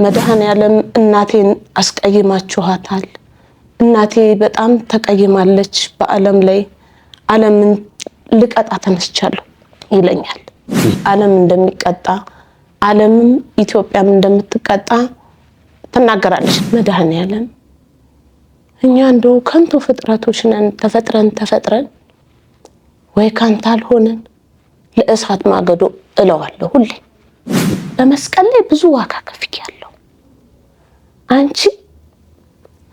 መድኃኔዓለም እናቴን አስቀይማችኋታል እናቴ በጣም ተቀይማለች በአለም ላይ ዓለምን ልቀጣ ተነስቻለሁ ይለኛል ዓለም እንደሚቀጣ ዓለምም ኢትዮጵያም እንደምትቀጣ ተናገራለች መድኃኔዓለም እኛ እንደው ከንቱ ፍጥረቶች ነን ተፈጥረን ወይ ካንተ አልሆነን ለእሳት ማገዶ እለዋለሁ ሁሌ በመስቀል ላይ ብዙ ዋጋ ከፍያለሁ አንቺ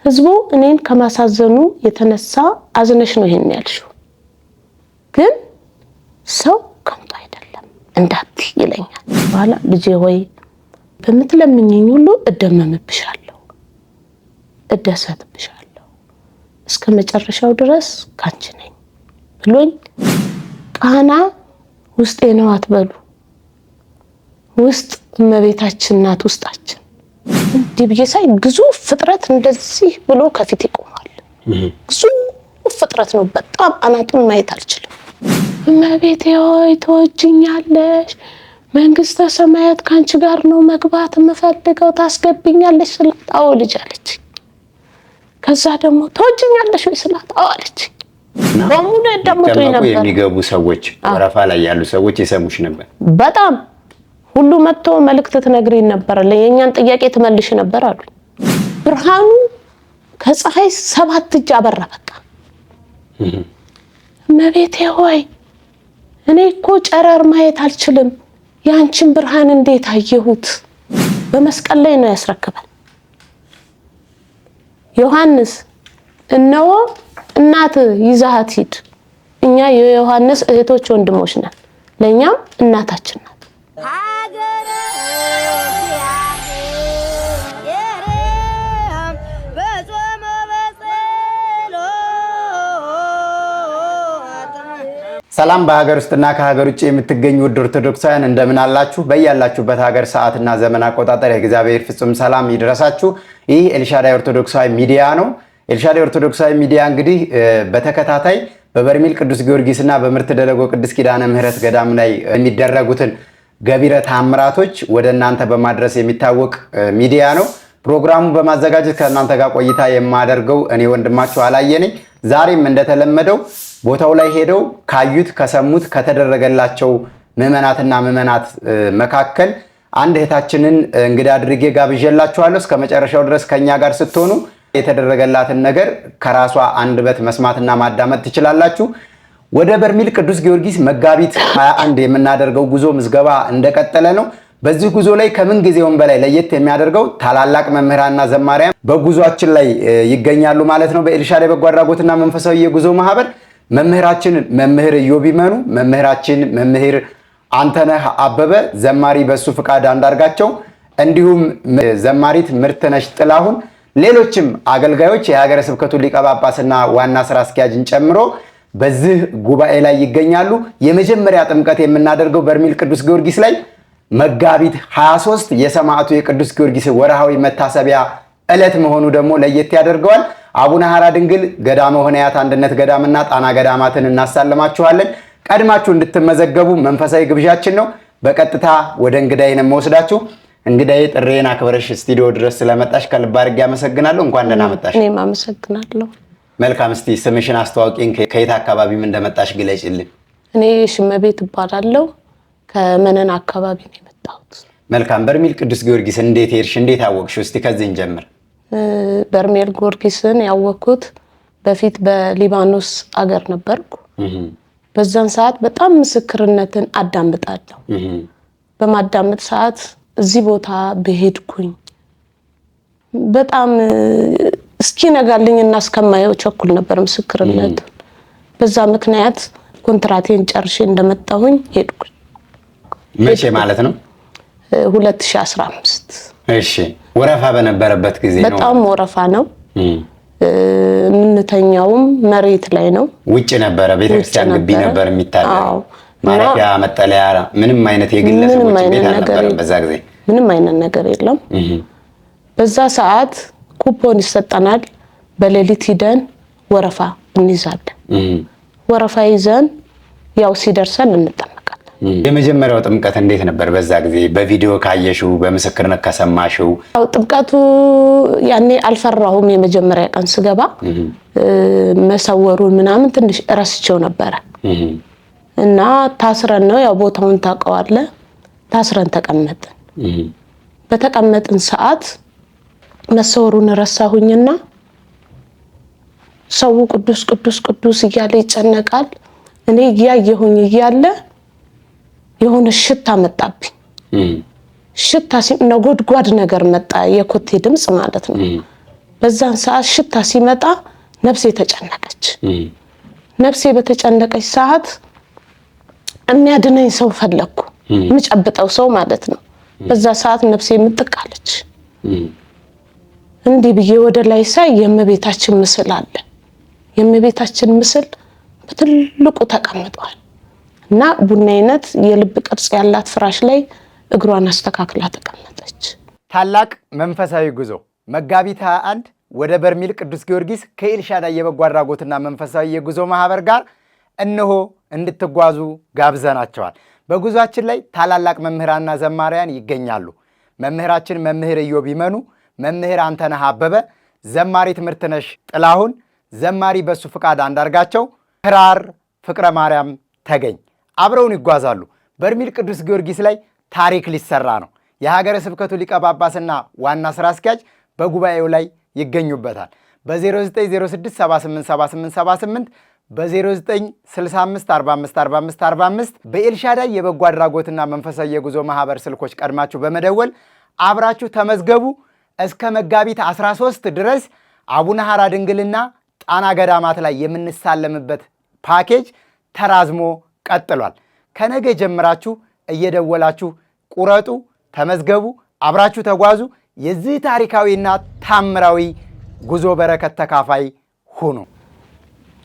ህዝቡ እኔን ከማሳዘኑ የተነሳ አዝነሽ ነው ይሄን ያልሽው ግን ሰው ከንቱ አይደለም እንዳት ይለኛል ባላ ልጄ ሆይ በመትለምኝኝ ሁሉ እደመምብሻለሁ እደሰትብሻለሁ እስከ መጨረሻው ድረስ ካንቺ ነኝ ብሎኝ ቃና ውስጤ ነው አትበሉ ውስጥ እመቤታችን ናት ውስጣችን እንዲህ በየሳይ ግዙፍ ፍጥረት እንደዚህ ብሎ ከፊት ይቆማል ግዙፍ ፍጥረት ነው በጣም አናቱን ማየት አልችልም እመቤቴ ሆይ ተወጅኛለሽ መንግስተ ሰማያት ካንቺ ጋር ነው መግባት መፈልገው ታስገብኛለሽ ስላት አዎ ልጅ አለች ከዛ ደግሞ ተወጅኛለሽ ወይ ስላት አዎ አለች በሙሉ ደምቶ ነበር የሚገቡ ሰዎች ወረፋ ላይ ያሉ ሰዎች ይሰሙሽ ነበር በጣም ሁሉ መጥቶ መልእክት ትነግሪኝ ነበር ለኛን ጥያቄ ትመልሽ ነበር አሉ ብርሃኑ ከፀሐይ 7 እጅ አበራ በቃ እመቤቴ ሆይ እኔ እኮ ጨረር ማየት አልችልም ያንቺን ብርሃን እንዴት አየሁት በመስቀል ላይ ነው ያስረከበን ዮሐንስ እነሆ እናት ይዛሃት ሂድ እኛ የዮሐንስ እህቶች ወንድሞች ነን ለኛም እናታችን ናት ሰላም በሀገር ውስጥና ከሀገር ውጭ የምትገኙ ውድ ኦርቶዶክሳውያን እንደምን አላችሁ በእያላችሁበት ሀገር ሰዓትና ዘመን አቆጣጠር የእግዚአብሔር ፍጹም ሰላም ይድረሳችሁ ይህ ኤልሻዳይ ኦርቶዶክሳዊ ሚዲያ ነው ኤልሻዳይ ኦርቶዶክሳዊ ሚዲያ እንግዲህ በተከታታይ በበርሜል ቅዱስ ጊዮርጊስና በምርት ደለጎ ቅዱስ ኪዳነ ምህረት ገዳም ላይ የሚደረጉትን ገቢረ ተአምራቶች ወደ እናንተ በማድረስ የሚታወቅ ሚዲያ ነው ፕሮግራሙ በማዘጋጀት ከእናንተ ጋር ቆይታ የማደርገው እኔ ወንድማችሁ አላየነኝ ዛሬም እንደተለመደው ቦታው ላይ ሄደው ካዩት ከሰሙት ከተደረገላቸው ምዕመናትና ምዕመናት መካከል አንድ እህታችንን እንግዳ አድርጌ ጋብዤላችኋለሁ እስከ መጨረሻው ድረስ ከኛ ጋር ስትሆኑ የተደረገላትን ነገር ከራሷ አንደበት መስማትና ማዳመጥ ትችላላችሁ ወደ በርሜል ቅዱስ ጊዮርጊስ መጋቢት 21 የምናደርገው ጉዞ ምዝገባ እንደቀጠለ ነው በዚህ ጉዞ ላይ ከምን ጊዜውም በላይ ለየት የሚያደርገው ታላላቅ መምህራንና ዘማሪያን በጉዟችን ላይ ይገኛሉ ማለት ነው በኤልሻዳይ በጎ አድራጎትና መንፈሳዊ የጉዞ ማህበር መምህራችን መምህር ዮቢመኑ መምህራችን መምህር አንተነህ አበበ ዘማሪ በሱ ፍቃድ አንዳርጋቸው እንዲሁም ዘማሪት ምርትነሽ ጥላሁን ሌሎችም አገልጋዮች የሀገረ ስብከቱ ሊቀ ጳጳስና ዋና ስራ አስኪያጅን ጨምሮ በዚህ ጉባኤ ላይ ይገኛሉ የመጀመሪያ ጥምቀት የምናደርገው በርሜል ቅዱስ ጊዮርጊስ ላይ መጋቢት 23 የሰማዕቱ የቅዱስ ጊዮርጊስ ወርሃዊ መታሰቢያ ዕለት መሆኑ ደግሞ ለየት ያደርገዋል አቡነ ሐራ ድንግል ገዳመ ሆነያት አንድነት ገዳምና ጣና ገዳማትን እናሳልማችኋለን ቀድማችሁ እንድትመዘገቡ መንፈሳዊ ግብዣችን ነው በቀጥታ ወደ እንግዳዬ ነው የምወስዳችሁ እንግዳዬ ጥሬና አክብረሽ ስቱዲዮ ድረስ ስለመጣሽ ከልብ አድርጌ አመሰግናለሁ እንኳን ደህና መጣሽ እኔም አመሰግናለሁ መልካም እስቲ ስምሽን አስተዋውቂኝ ከየት አካባቢም እንደመጣሽ ግለጪልኝ እኔ ሽመቤት እባላለሁ ከመነን አካባቢ ነው የመጣሁት መልካም በርሜል ቅዱስ ጊዮርጊስ እንዴት ሄድሽ እንዴት አወቅሽው እስቲ ከዚህ እንጀምር በርሜል ጊዮርጊስን ያወቅኩት በፊት በሊባኖስ አገር ነበርኩ በዛን ሰዓት በጣም ምስክርነትን አዳምጣለሁ በማዳመጥ ሰዓት እዚህ ቦታ በሄድኩኝ በጣም እስኪ ነጋልኝና እስከማየው ቸኩል ነበር ምስክርነት በዛ ምክንያት ኮንትራቴን ጨርሼ እንደመጣሁኝ ሄድኩኝ መቼ ማለት ነው 2015 እሺ ወረፋ በነበረበት ጊዜ ነው በጣም ወረፋ ነው ምንተኛውም መሬት ላይ ነው ውጭ ነበር ቤተክርስቲያን ግቢ ነበር የሚታደረው ማረፊያ መጠለያ ምንም አይነት የግለሰቦች ቤት አልነበረም በዛ ጊዜ ምንም አይነት ነገር የለም በዛ ሰዓት ኩፖን ይሰጠናል በሌሊት ሂደን ወረፋ እንይዛለን ወረፋ ይዘን ያው ሲደርሰን እንጠመቃለን የመጀመሪያው ጥምቀት እንዴት ነበር? በዛ ጊዜ በቪዲዮ ካየሽው በምስክርነት ከሰማሽው? ጥምቀቱ ያኔ አልፈራሁም። የመጀመሪያ ቀን ስገባ መሰወሩን ምናምን ትንሽ እረስቸው ነበረ እና ታስረን ነው ያው ቦታውን ታውቀዋለህ። ታስረን ተቀመጥን። በተቀመጥን ሰዓት መሰወሩን ረሳሁኝና ሰው ቅዱስ ቅዱስ ቅዱስ እያለ ይጨነቃል። እኔ እያየሁኝ እያለ የሆነ ሽታ መጣብኝ። ሽታ ነጎድጓድ ነገር መጣ፣ የኮቴ ድምጽ ማለት ነው። በዛን ሰዓት ሽታ ሲመጣ ነፍሴ ተጨነቀች። ነፍሴ በተጨነቀች ሰዓት የሚያድነኝ ሰው ፈለኩ፣ የምጨብጠው ሰው ማለት ነው። በዛ ሰዓት ነፍሴ ምጥቃለች። እንዲህ ብዬ ወደ ላይ ሳይ የእመቤታችን ምስል አለ። የእመቤታችን ምስል በትልቁ ተቀምጧል እና ቡና አይነት የልብ ቅርጽ ያላት ፍራሽ ላይ እግሯን አስተካክላ ተቀመጠች። ታላቅ መንፈሳዊ ጉዞ መጋቢት 21 ወደ በርሜል ቅዱስ ጊዮርጊስ ከኤልሻዳይ የበጎ አድራጎትና መንፈሳዊ የጉዞ ማህበር ጋር እነሆ እንድትጓዙ ጋብዘናቸዋል። በጉዟችን ላይ ታላላቅ መምህራንና ዘማሪያን ይገኛሉ። መምህራችን መምህር ኢዮብ ይመኑ፣ መምህር አንተነህ አበበ፣ ዘማሪ ትምህርትነሽ ጥላሁን፣ ዘማሪ በሱ ፍቃድ አንዳርጋቸው፣ ክራር ፍቅረ ማርያም ተገኝ አብረውን ይጓዛሉ። በርሜል ቅዱስ ጊዮርጊስ ላይ ታሪክ ሊሰራ ነው። የሀገረ ስብከቱ ሊቀ ጳጳስና ዋና ስራ አስኪያጅ በጉባኤው ላይ ይገኙበታል። በ0906787878 በ0965454545 በኤልሻዳይ የበጎ አድራጎትና መንፈሳዊ የጉዞ ማህበር ስልኮች ቀድማችሁ በመደወል አብራችሁ ተመዝገቡ። እስከ መጋቢት 13 ድረስ አቡነ ሐራ ድንግልና ጣና ገዳማት ላይ የምንሳለምበት ፓኬጅ ተራዝሞ ቀጥሏል። ከነገ ጀምራችሁ እየደወላችሁ ቁረጡ፣ ተመዝገቡ፣ አብራችሁ ተጓዙ። የዚህ ታሪካዊና ታምራዊ ጉዞ በረከት ተካፋይ ሁኑ።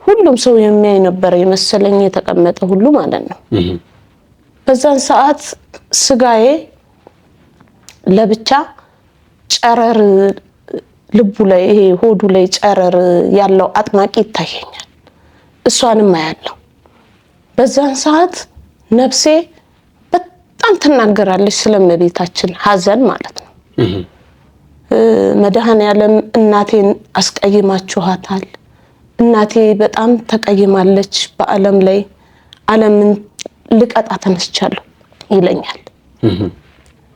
ሁሉም ሰው የሚያይ ነበር የመሰለኝ፣ የተቀመጠ ሁሉ ማለት ነው። በዛን ሰዓት ስጋዬ ለብቻ ጨረር ልቡ ላይ ይሄ ሆዱ ላይ ጨረር ያለው አጥማቂ ይታየኛል። እሷንም አያለሁ። በዛን ሰዓት ነፍሴ በጣም ትናገራለች ስለእመቤታችን ሐዘን ማለት ነው። መድኃኔዓለም እናቴን አስቀይማችኋታል፣ እናቴ በጣም ተቀይማለች፣ በዓለም ላይ ዓለምን ልቀጣ ተነስቻለሁ ይለኛል።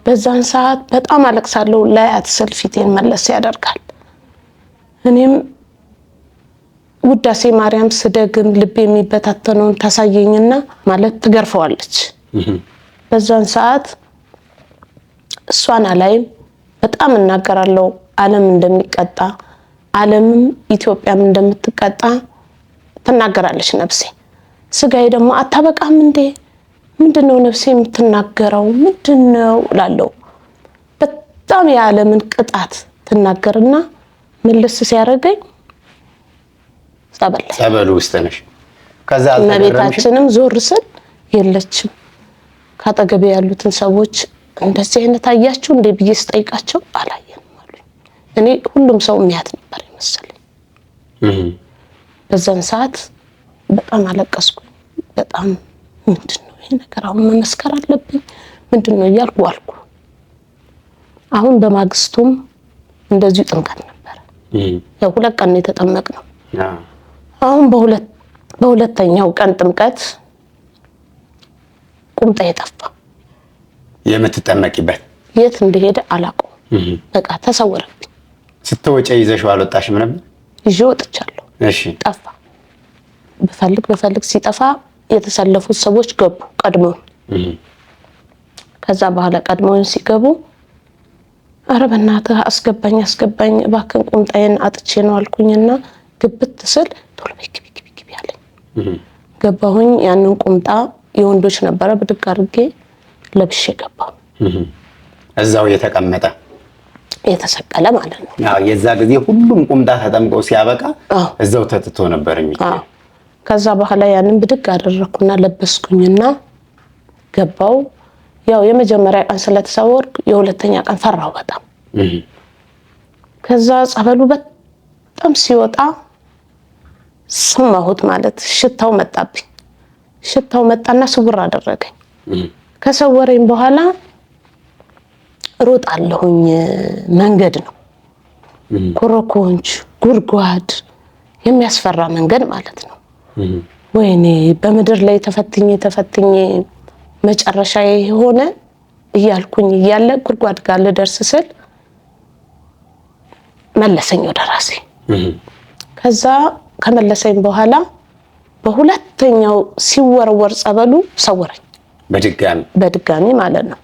በዛን ሰዓት በጣም አለቅሳለሁ። ላያት ስል ፊቴን መለስ ያደርጋል። እኔም ውዳሴ ማርያም ስደግም ልብ የሚበታተነውን ታሳየኝና ማለት ትገርፈዋለች። በዛን ሰዓት እሷን አላይም። በጣም እናገራለሁ ዓለም እንደሚቀጣ፣ ዓለምም ኢትዮጵያም እንደምትቀጣ ትናገራለች ነፍሴ። ስጋዬ ደግሞ አታበቃም እንዴ? ምንድነው ነፍሴ የምትናገረው? ምንድነው ላለው በጣም የዓለምን ቅጣት ትናገርና መልስ ሲያደርገኝ ጸበል ውስጥ ነሽ። ከዛ እመቤታችንም ዞር ስል የለችም። ካጠገቤ ያሉትን ሰዎች እንደዚህ አይነት አያችሁ እንዴ ብዬ ስጠይቃቸው አላየንም አሉኝ። እኔ ሁሉም ሰው የሚያት ነበር ይመስለኝ። በዛን ሰዓት በጣም አለቀስኩኝ። በጣም ምንድነው ይሄ ነገር? አሁን መመስከር አለብኝ ምንድነው እያልኩ ዋልኩ። አሁን በማግስቱም እንደዚሁ ጥምቀት ነበር። ያው 2 ቀን ነው የተጠመቅነው። አሁን በሁለተኛው ቀን ጥምቀት ቁምጣ የጠፋ የምትጠመቂበት የት እንደሄደ አላውቀውም። በቃ ተሰወረብኝ። ስትወጪ ይዘሽው አልወጣሽም ነበር? ይዤ ወጥቻለሁ። እሺ። ጠፋ። በፈልግ ሲጠፋ የተሰለፉት ሰዎች ገቡ ቀድመው። ከዛ በኋላ ቀድመውን ሲገቡ አረ በእናትህ አስገባኝ እባክህን ቁምጣዬን አጥቼ ነው አልኩኝና ግብት ስል ቶሎ ግቢ አለኝ። ገባሁኝ። ያንን ቁምጣ የወንዶች ነበረ፣ ብድግ አድርጌ ለብሼ ገባሁ። እዛው የተሰቀለ ማለት ነው። የዛ ጊዜ ሁሉም ቁምጣ ተጠምቀው ሲያበቃ እዛው ተጥቶ ነበር የሚቀር። ከዛ በኋላ ያንን ብድግ አደረኩና ለበስኩኝና ገባው። ያው የመጀመሪያ ቀን ስለተሰወርኩ የሁለተኛ ቀን ፈራው በጣም። ከዛ ጸበሉ በጣም ሲወጣ ሰማሁት ማለት ሽታው መጣብኝ። ሽታው መጣና ስውር አደረገኝ። ከሰወረኝ በኋላ ሮጣለሁኝ። መንገድ ነው ኮረኮንች፣ ጉድጓድ፣ የሚያስፈራ መንገድ ማለት ነው። ወይኔ በምድር ላይ ተፈትኜ መጨረሻ የሆነ እያልኩኝ እያለ ጉድጓድ ጋር ልደርስ ስል መለሰኝ ወደ ራሴ። ከዛ ከመለሰኝ በኋላ በሁለተኛው ሲወረወር ጸበሉ ሰወረኝ በድጋሚ ማለት ነው።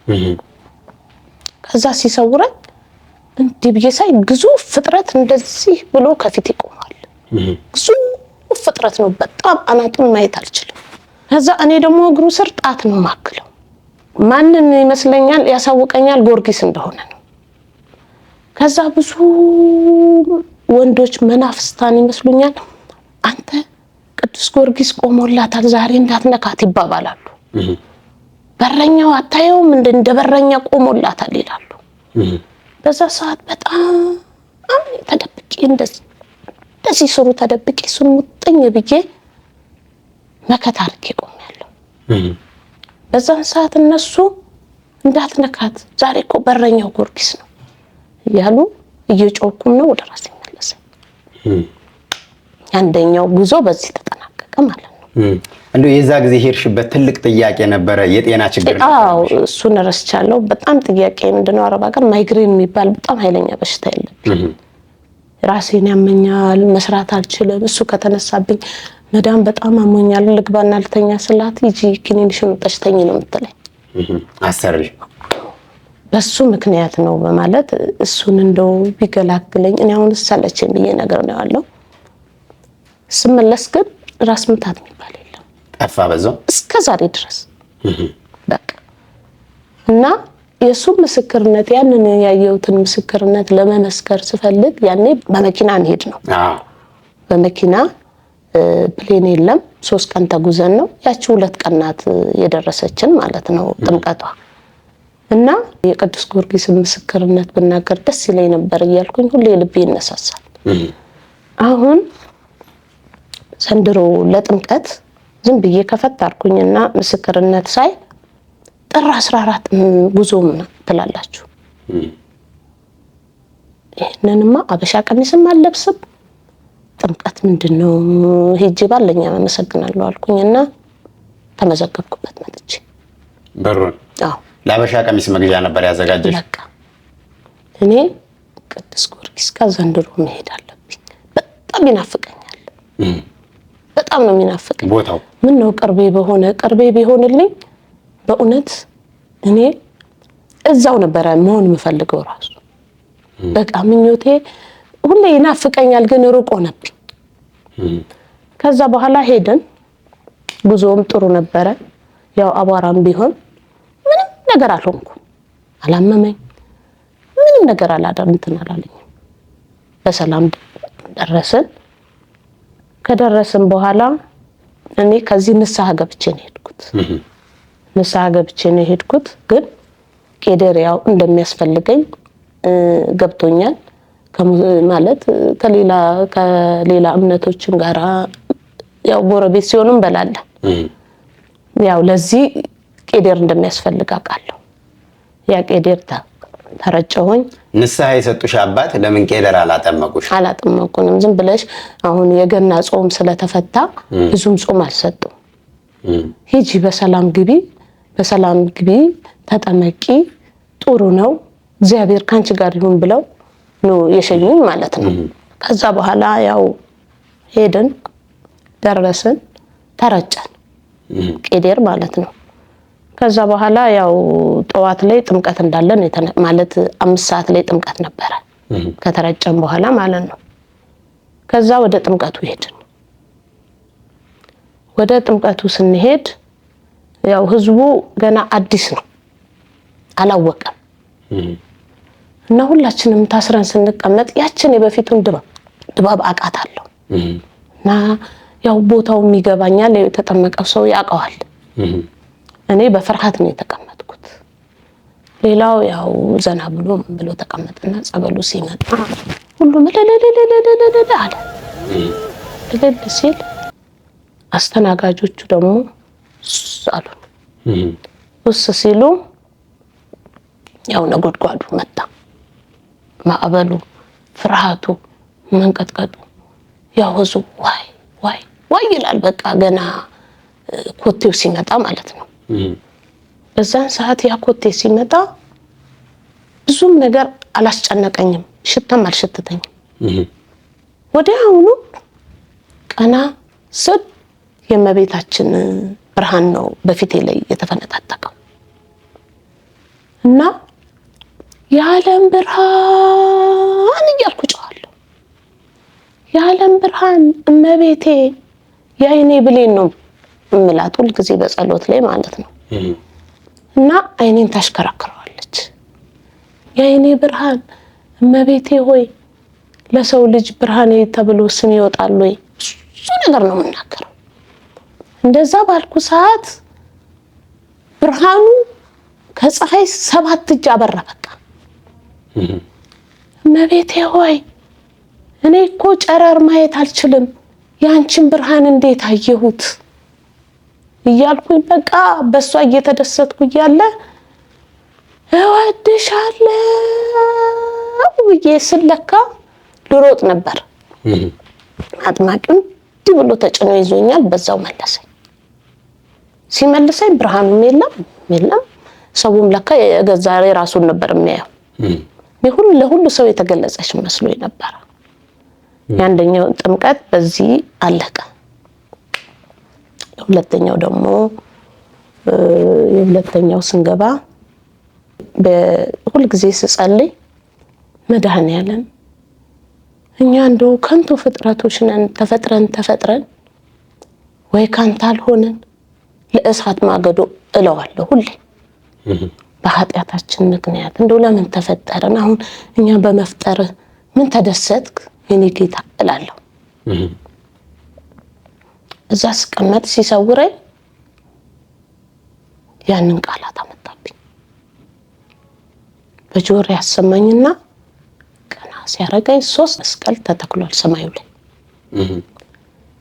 ከዛ ሲሰውረኝ እንዲህ ብዬ ሳይ ግዙፍ ፍጥረት እንደዚህ ብሎ ከፊት ይቆማል። ግዙፍ ፍጥረት ነው። በጣም አናቱን ማየት አልችልም። ከዛ እኔ ደግሞ እግሩ ስር ጣት ነው ማክለው። ማንን ይመስለኛል ያሳውቀኛል ጊዮርጊስ እንደሆነ ነው። ከዛ ብዙ ወንዶች መናፍስታን ይመስሉኛል። አንተ ቅዱስ ጊዮርጊስ ቆሞላታል ዛሬ እንዳትነካት ይባባላሉ። በረኛው አታየውም እንደ በረኛ ቆሞላታል ይላሉ። በዛ ሰዓት በጣም ተደብቄ እንደዚህ ስሩ ተደብቄ እሱን ሙጥኝ ብዬ መከታ አድርጌ ቆሜያለሁ። በዛን ሰዓት እነሱ እንዳትነካት ዛሬ እኮ በረኛው ጊዮርጊስ ነው እያሉ እየጮኩም ነው ወደ ራሴ መለሰኝ። አንደኛው ጉዞ በዚህ ተጠናቀቀ ማለት ነው። እንደው የዛ ጊዜ ሄድሽበት ትልቅ ጥያቄ ነበረ? የጤና ችግር ነበር? አዎ እሱን ረስቻለሁ። በጣም ጥያቄ ምንድነው አረብ ሀገር ማይግሬን የሚባል በጣም ኃይለኛ በሽታ የለብኝ። ራሴን ያመኛል፣ መስራት አልችልም። እሱ ከተነሳብኝ መዳም በጣም አሞኛል ልግባና ልተኛ ስላት ይጂ ክኒንሽን ተሽተኝ ነው የምትለኝ። አሰሪ በሱ ምክንያት ነው በማለት እሱን እንደው ቢገላግለኝ እኔ አሁን ሰለቸኝ ብዬ ነገር ነው ያለው። ስመለስ ግን ራስ ምታት የሚባል የለም። ጠፋ በዛው እስከ ዛሬ ድረስ በቃ። እና የሱ ምስክርነት ያንን ያየሁትን ምስክርነት ለመመስከር ስፈልግ ያኔ በመኪና እንሄድ ነው። በመኪና ፕሌን የለም። 3 ቀን ተጉዘን ነው ያቺ 2 ቀናት የደረሰችን ማለት ነው ጥምቀቷ። እና የቅዱስ ጊዮርጊስ ምስክርነት ብናገር ደስ ይለኝ ነበር እያልኩኝ ሁሌ ልቤ ይነሳሳል። አሁን ዘንድሮ ለጥምቀት ዝም ብዬ ከፈት አልኩኝና ምስክርነት ሳይ ጥር 14 ጉዞም ትላላችሁ። ይሄንንማ አበሻ ቀሚስም አልለብስም ጥምቀት ምንድነው ሄጄ ባለኛ መሰግናለሁ አልኩኝና ተመዘገብኩበት መጥቼ በሩን ለአበሻ ቀሚስ መግዣ ነበር ያዘጋጀሽ? በቃ እኔ ቅዱስ ጊዮርጊስ ጋር ዘንድሮ መሄድ አለብኝ። በጣም ይናፍቀኛል። በጣም ነው የሚናፍቀኝ ቦታው። ምን ነው ቅርቤ ቢሆንልኝ በእውነት እኔ እዛው ነበረ መሆን የምፈልገው ራሱ። በቃ ምኞቴ ሁሌ ይናፍቀኛል ግን ሩቅ ሆነብኝ። ከዛ በኋላ ሄደን ጉዞም ጥሩ ነበረ። ያው አቧራም ቢሆን ምንም ነገር አልሆንኩም፣ አላመመኝ፣ ምንም ነገር አላለኝ። በሰላም ደረስን። ከደረስን በኋላ እኔ ከዚህ ንስሐ ገብቼ ነው የሄድኩት። ግን ቄደር ያው እንደሚያስፈልገኝ ገብቶኛል። ማለት ከሌላ እምነቶችን ጋራ ያው ጎረቤት ሲሆንም በላለ ያው ለዚህ ቄደር እንደሚያስፈልግ አውቃለሁ። ያ ቄደር ተረጨሁኝ። ንስሐ የሰጡሽ አባት ለምን ቄደር አላጠመቁሽ? አላጠመቁንም። ዝም ብለሽ አሁን የገና ጾም ስለተፈታ ብዙም ጾም አልሰጡም። ሂጂ በሰላም ግቢ ተጠመቂ፣ ጥሩ ነው እግዚአብሔር ካንቺ ጋር ይሁን ብለው ነው የሸኙኝ ማለት ነው። ከዛ በኋላ ያው ሄድን፣ ደረስን፣ ተረጨን ቄደር ማለት ነው። ከዛ በኋላ ያው ጠዋት ላይ ጥምቀት እንዳለን ማለት 5 ሰዓት ላይ ጥምቀት ነበረ ከተረጨን በኋላ ማለት ነው። ከዛ ወደ ጥምቀቱ ሄድን። ወደ ጥምቀቱ ስንሄድ ያው ህዝቡ ገና አዲስ ነው አላወቀም። እና ሁላችንም ታስረን ስንቀመጥ ያችን የበፊቱን ድባብ አቃታለሁ። እና ያው ቦታው የሚገባኛል የተጠመቀው ሰው ያውቀዋል። እኔ በፍርሃት ነው የተቀመጥኩት። ሌላው ያው ዘና ብሎ ተቀመጠና ጸበሉ ሲመጣ ሁሉም ለለለለለለ አለ። ለለለ ሲል አስተናጋጆቹ ደግሞ አሉ። ውስ ሲሉ ያው ነጎድጓዱ መጣ። ማዕበሉ፣ ፍርሃቱ፣ መንቀጥቀጡ ያወዙ ዋይ ዋይ ዋይ ይላል። በቃ ገና ኮቴው ሲመጣ ማለት ነው። በዛን ሰዓት ያ ኮቴ ሲመጣ ብዙም ነገር አላስጨነቀኝም፣ ሽታም አልሸተተኝም። ወዲያውኑ ቀና ስል የእመቤታችን ብርሃን ነው በፊቴ ላይ የተፈነጣጠቀው እና የዓለም ብርሃን እያልኩ ጮኻለሁ። የዓለም ብርሃን እመቤቴ የአይኔ ብሌን ነው እምላት ሁል ጊዜ በጸሎት ላይ ማለት ነው። እና አይኔን ታሽከረክረዋለች። የአይኔ ብርሃን እመቤቴ ሆይ ለሰው ልጅ ብርሃኔ ተብሎ ስም ይወጣል ወይ? እሱ ነገር ነው የምናገረው። እንደዛ ባልኩ ሰዓት ብርሃኑ ከፀሐይ 7 እጅ አበራ። በቃ እመቤቴ ሆይ እኔ እኮ ጨረር ማየት አልችልም፣ ያንቺን ብርሃን እንዴት አየሁት እያልኩኝ በቃ በሷ እየተደሰትኩ እያለ እወድሻለሁ ብዬ ስለካ ልሮጥ ነበር። አጥማቂው እንዲህ ብሎ ተጭኖ ይዞኛል። በዛው መለሰኝ። ሲመልሰኝ ብርሃኑም የለም ሰውም ለካ የገዛ ራሱን ነበር የሚያየው። ለሁሉ ሰው የተገለጸች መስሎኝ ነበር። የአንደኛው ጥምቀት በዚህ አለቀ። የሁለተኛው ስንገባ በሁል ጊዜ ስጸልይ መድኃኔዓለም እኛ እንደው ከንቱ ፍጥረቶች ነን፣ ተፈጥረን ወይ ካንተ አልሆንን ለእሳት ማገዶ እለዋለሁ ሁሌ። በኃጢአታችን ምክንያት እንደው ለምን ተፈጠረን? አሁን እኛ በመፍጠር ምን ተደሰትክ የኔ ጌታ እላለሁ። እዛ ስቀመጥ ሲሰውረኝ ያንን ቃላት አመጣብኝ። በጆሮ ያሰማኝና ቀና ሲያረጋኝ 3 መስቀል ተተክሏል ሰማዩ ላይ።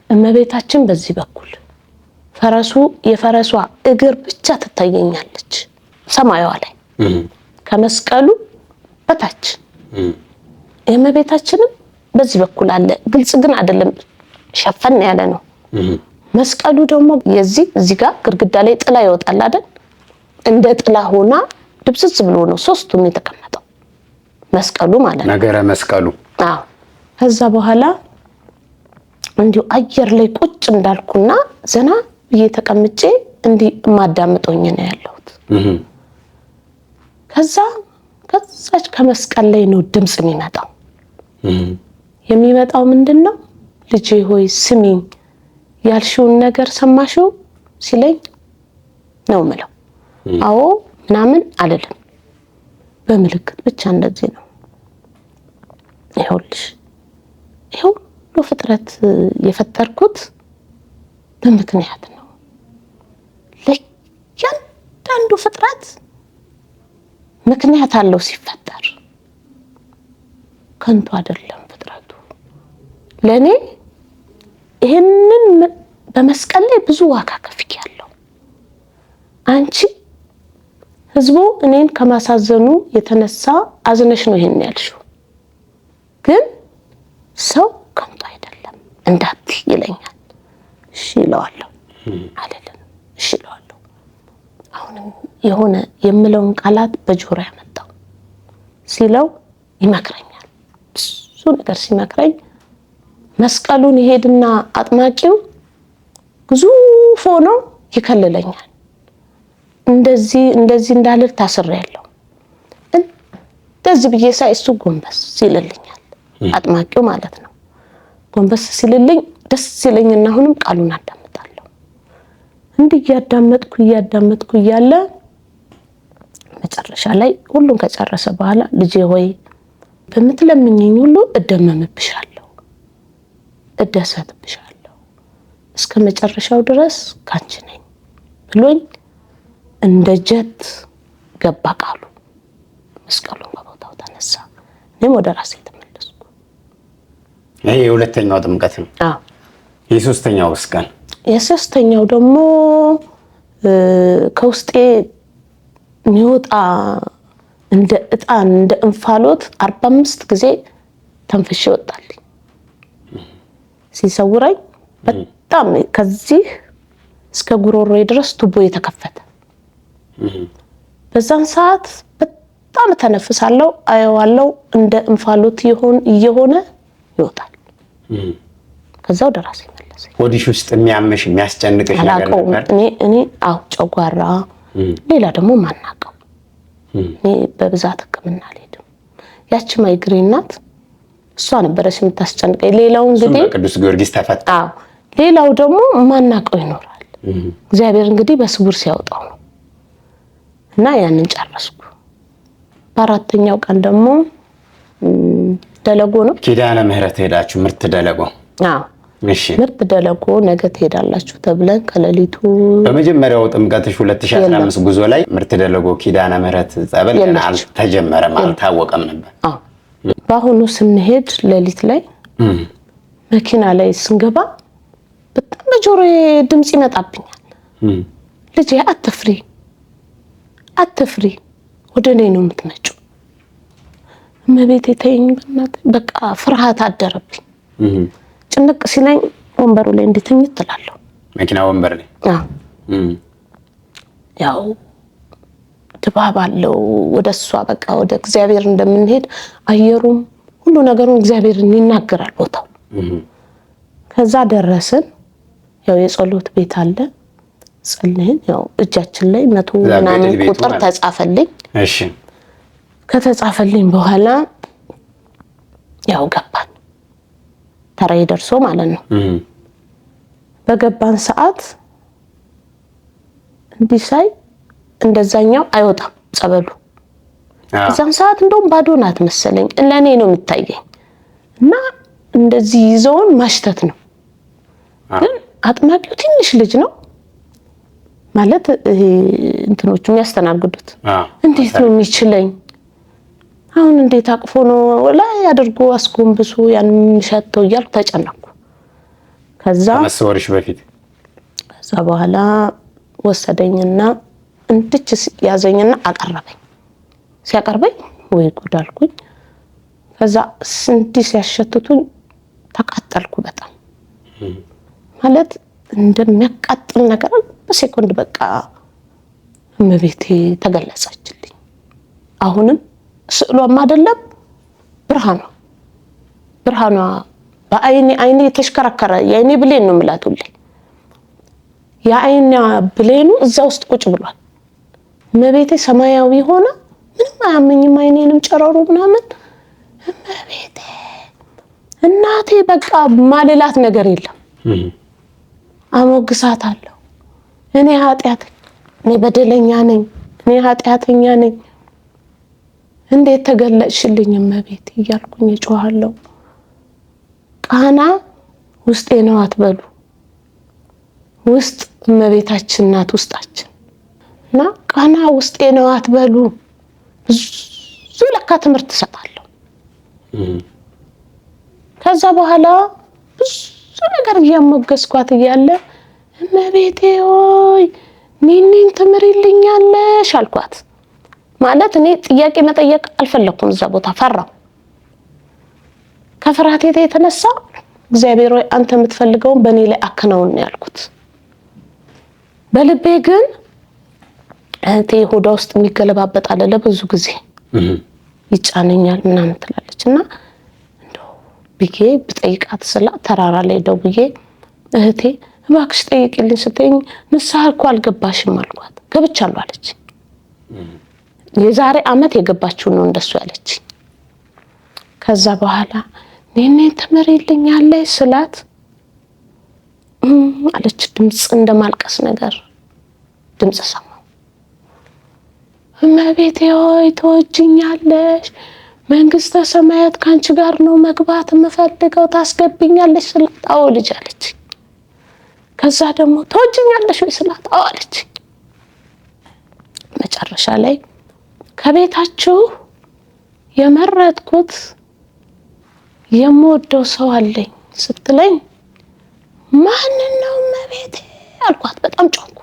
እመቤታችን በዚህ በኩል የፈረሷ እግር ብቻ ትታየኛለች ሰማያዋ ላይ ከመስቀሉ በታች። የእመቤታችንም በዚህ በኩል አለ፣ ግልጽ ግን አይደለም፣ ሸፈን ያለ ነው። መስቀሉ ደግሞ እዚህ ጋር ግድግዳ ላይ ጥላ ይወጣል አይደል? እንደ ጥላ ሆና ድብስስ ብሎ ነው 3ቱም የተቀመጠው መስቀሉ ማለት ነው። ነገረ መስቀሉ። አዎ። ከዛ በኋላ እንዲሁ አየር ላይ ቁጭ እንዳልኩና ዘና እየተቀምጬ እንዲህ ማዳምጦኝ ነው ያለሁት። ከዛች ከመስቀል ላይ ነው ድምጽ የሚመጣው ምንድነው? ልጄ ሆይ ስሚኝ፣ ያልሽውን ነገር ሰማሽው ሲለኝ ነው የምለው። አዎ ምናምን አልልም፣ በምልክት ብቻ እንደዚህ ነው። ይኸውልሽ ይኸው ሁሉ ፍጥረት የፈጠርኩት በምክንያት ነው። ለእያንዳንዱ ፍጥረት ምክንያት አለው ሲፈጠር፣ ከንቱ አይደለም ፍጥረቱ። ለኔ ይሄንን በመስቀል ላይ ብዙ ዋጋ ከፍያለሁ። አንቺ ህዝቡ እኔን ከማሳዘኑ የተነሳ አዝነሽ ነው ይሄን ያልሽው፣ ግን ሰው ከንቱ አይደለም እንዳትይ ይለኛል። እሺ እለዋለሁ አይደለም፣ እሺ እለዋለሁ። አሁንም የሆነ የምለውን ቃላት በጆሮ ያመጣው ሲለው ይመክረኛል። ብዙ ነገር ሲመክረኝ መስቀሉን ይሄድና አጥማቂው ግዙፍ ሆኖ ይከልለኛል። እንደዚህ እንዳልል ታስሬያለሁ። እንደዚህ ብዬ ሳይ እሱ ጎንበስ ሲልልኛል፣ አጥማቂው ማለት ነው። ጎንበስ ሲልልኝ ደስ ሲለኝና አሁንም ቃሉን አዳምጣለሁ። እንዲህ እያዳመጥኩ እያለ መጨረሻ ላይ ሁሉን ከጨረሰ በኋላ ልጄ ሆይ በምትለምኝኝ ሁሉ እደመምብሻለሁ፣ እደሰትብሻለሁ፣ እስከ መጨረሻው ድረስ ካንቺ ነኝ ብሎኝ እንደ ጀት ገባ ቃሉ። መስቀሉን በቦታው ተነሳ፣ እኔም ወደ ራሴ ተመለስኩ። ይሄ የሁለተኛው ጥምቀት ነው። አዎ። የሶስተኛው መስቀል? የሶስተኛው ደግሞ ከውስጤ የሚወጣ እንደ እጣን እንደ እንፋሎት 45 ጊዜ ተንፍሼ ወጣልኝ። ሲሰውረኝ በጣም ከዚህ እስከ ጉሮሮዬ ድረስ ቱቦ የተከፈተ በዛን ሰዓት በጣም ተነፍሳለሁ፣ አየዋለሁ፣ እንደ እንፋሎት እየሆነ ይወጣል። ከዛው ደራሴ መለሰ። ወዲሽ ውስጥ የሚያምሽ የሚያስጨንቅሽ ነገር ነበር? እኔ ጨጓራ፣ ሌላ ደግሞ ማናቀው። እኔ በብዛት ሕክምና አልሄድም። ያቺ ማይግሬን ናት፣ እሷ ነበረች የምታስጨንቀኝ። ሌላው እንግዲህ ቅዱስ ጊዮርጊስ ተፈታ። ሌላው ደግሞ ማናቀው ይኖራል። እግዚአብሔር እንግዲህ በስውር ሲያወጣው ነው። እና ያንን ጨረስኩ። በአራተኛው ቀን ደግሞ ደለጎ ነው ኪዳነ ምህረት ሄዳችሁ ምርት ደለጎ። እሺ ምርት ደለጎ ነገ ትሄዳላችሁ ተብለን ከሌሊቱ በመጀመሪያው ጥምቀትሽ 2015 ጉዞ ላይ ምርት ደለጎ ኪዳነ ምህረት ጸበል ገና አልተጀመረም፣ አልታወቀም ነበር። በአሁኑ ስንሄድ ሌሊት ላይ መኪና ላይ ስንገባ በጣም በጆሮዬ ድምጽ ይመጣብኛል። ልጄ አትፍሪ፣ ወደ እኔ ነው የምትመጪው። እመቤቴ ተይኝ በእናትህ። በቃ ፍርሃት አደረብኝ። ጭንቅ ሲለኝ ወንበሩ ላይ እንድትኝት ትላለሁ። መኪና ወንበር ላይ ያው ድባብ አለው ወደሷ፣ በቃ ወደ እግዚአብሔር እንደምንሄድ አየሩም ሁሉ ነገሩን እግዚአብሔርን ይናገራል ቦታው። ከዛ ደረስን። ያው የጸሎት ቤት አለ። ጸልየን ያው እጃችን ላይ 100 ምናምን ቁጥር ተጻፈልኝ። እሺ ከተጻፈልኝ በኋላ ያው ገባን። ተራይ ደርሶ ማለት ነው። በገባን ሰዓት እንዲሳይ እንደዛኛው አይወጣም ጸበሉ። እዛን ሰዓት እንደውም ባዶ ናት መሰለኝ፣ ለኔ ነው የሚታየኝ። እና እንደዚህ ይዘውን ማሽተት ነው። ግን አጥማቂው ትንሽ ልጅ ነው ማለት እንትኖቹ የሚያስተናግዱት። እንዴት ነው የሚችለኝ? አሁን እንዴት አቅፎ ነው ላይ አድርጎ አስጎንብሶ ያን ሸተው እያልኩ ተጨነኩ። ከዛ መስወርሽ በፊት ከዛ በኋላ ወሰደኝና እንድች ያዘኝና አቀረበኝ። ሲያቀርበኝ ወይ ጉድ አልኩኝ። ከዛ እንዲህ ሲያሸትቱኝ ተቃጠልኩ በጣም ማለት እንደሚያቃጥል ነገር በሴኮንድ በቃ እመቤቴ ተገለጸችልኝ። አሁንም ስዕሏም አይደለም ብርሃኗ በአይኔ ተሽከረከረ። የአይኔ ብሌን ነው የምላትልኝ። የአይኔ ብሌኑ እዛ ውስጥ ቁጭ ብሏል። እመቤቴ ሰማያዊ ሆነ። ምንም አያመኝም። አይኔንም ጨረሩ ምናምን እመቤቴ እናቴ በቃ ማልላት ነገር የለም። አሞግሳታለሁ። እኔ በደለኛ ነኝ፣ እኔ ኃጢአተኛ ነኝ። እንዴት ተገለጽሽልኝ እመቤቴ እያልኩኝ እጮሃለሁ። ቃና ውስጤ ነው አትበሉ፣ ውስጥ እመቤታችን ናት ውስጣችን። እና ቃና ውስጤ ነው አትበሉ። ብዙ ለካ ትምህርት እሰጣለሁ። ከዛ በኋላ ብዙ ነገር እያሞገስኳት እያለ እመቤቴ ሆይ ኒኒን ትምሪልኛለሽ አልኳት። ማለት እኔ ጥያቄ መጠየቅ አልፈለኩም። እዛ ቦታ ፈራው። ከፍርሃቴ የተነሳ እግዚአብሔር ሆይ አንተ የምትፈልገውን በእኔ ላይ አከናውን ያልኩት። በልቤ ግን እህቴ ሆዷ ውስጥ የሚገለባበጥ አለ ለብዙ ጊዜ ይጫነኛል ምናምን ትላለችና እንደው ብዬ ብጠይቃት ስላ ተራራ ላይ ደውዬ እህቴ እባክሽ ጠይቂልኝ ስትኝ ንስሐ እኮ አልገባሽም አልኳት። ገብቻለሁ አለች። የዛሬ ዓመት የገባችው ነው እንደሱ ያለች። ከዛ በኋላ እኔ ትምሪልኛለሽ ስላት አለች። ድምጽ እንደማልቀስ ነገር ድምጽ ሰማሁ። እመቤቴ ሆይ ትወጂኛለሽ፣ መንግስተ ሰማያት ካንቺ ጋር ነው መግባት የምፈልገው፣ ታስገብኛለሽ ስላት አዎ ልጅ አለች። ከዛ ደግሞ ትወጂኛለሽ ወይ ስላት አዎ አለች። መጨረሻ ላይ ከቤታችሁ የመረጥኩት የምወደው ሰው አለኝ ስትለኝ ማንን ነው እመቤቴ አልኳት። በጣም ጮኩ።